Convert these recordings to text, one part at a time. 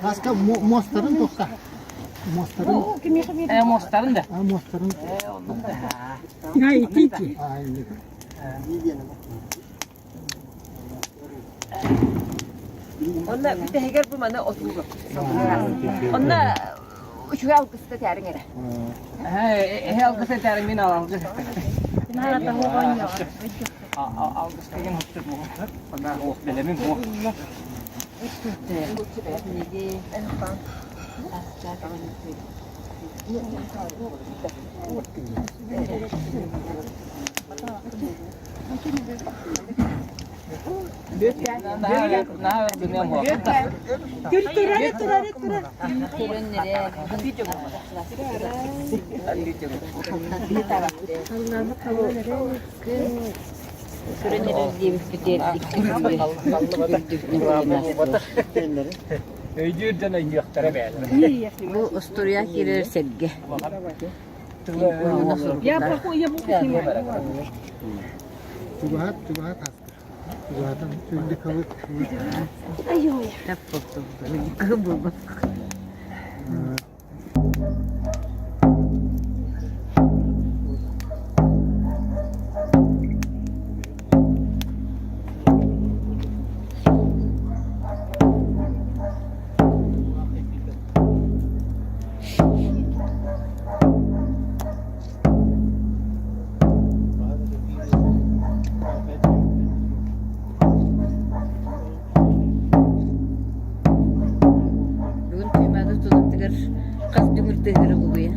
Başka Mostar'ın doksa. Mostar'ın. Mostar'ın da. Mostar'ın. Ha iki. Aynı. Onda bir de heger bu mana oturup. Onda şu algısta terin ere. He algısa terin min algısa. Nerede hoban ya? Algısa gen hoştur mu? Onda o belemin bu. Nah, dunia mau. Bu Usturya girer sergi. Ya bak o ya bu kim? Tubahat hasta. Tubahatın tüylü kalıp. Ayo. Hep foto. Bu. Kas dümürtleri bu ya.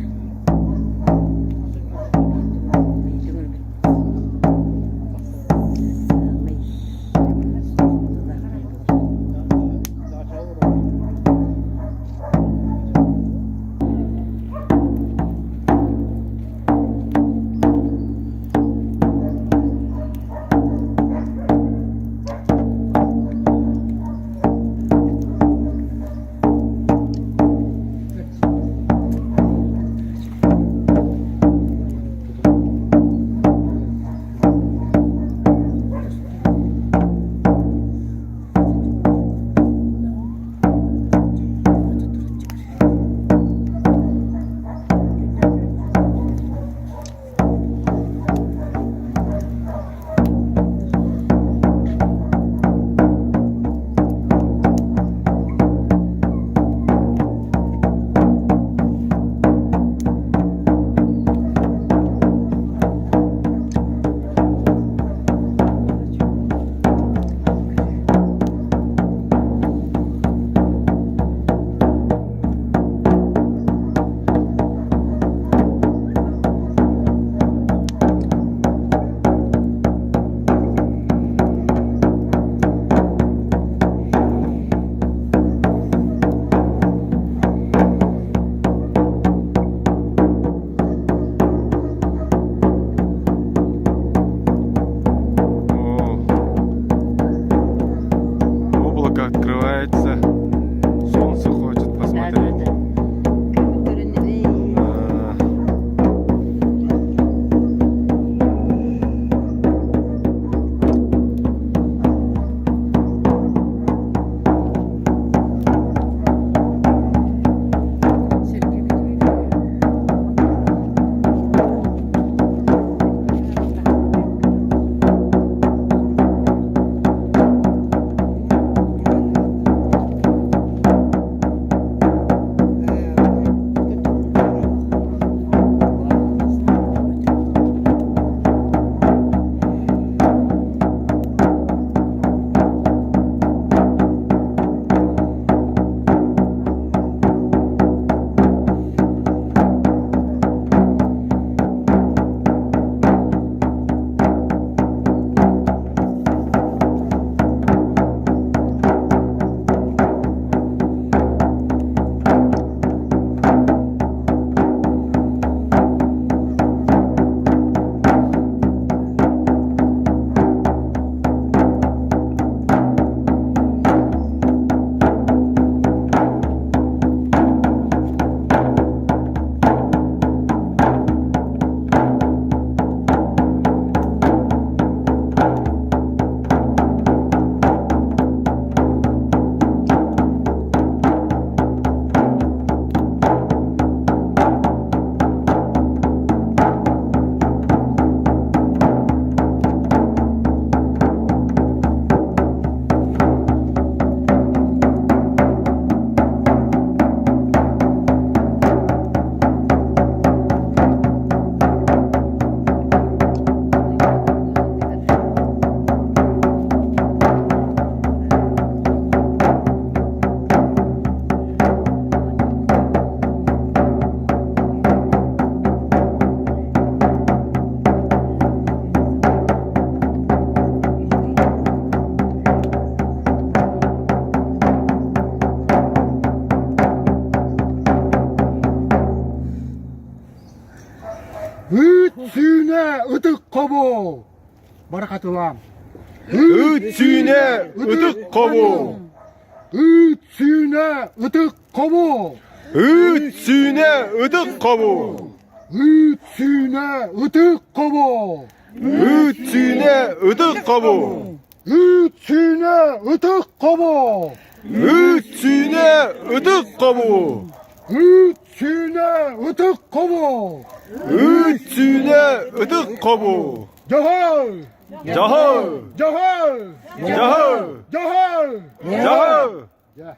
Открывается. Солнце хочет посмотреть. 거보. 뭐라 카드람. 의춘의 으득 거보. 의춘의 으득 거보. 의춘의 으득 거보. 의춘의 으득 거보. 의춘의 으득 거보. 의춘의 으득 거보. 의춘의 으득 거보. 의춘의 으득 거보. 의춘의 으득 거보. 여헐. 저헐 여헐. 저헐 여헐. 저헐 야.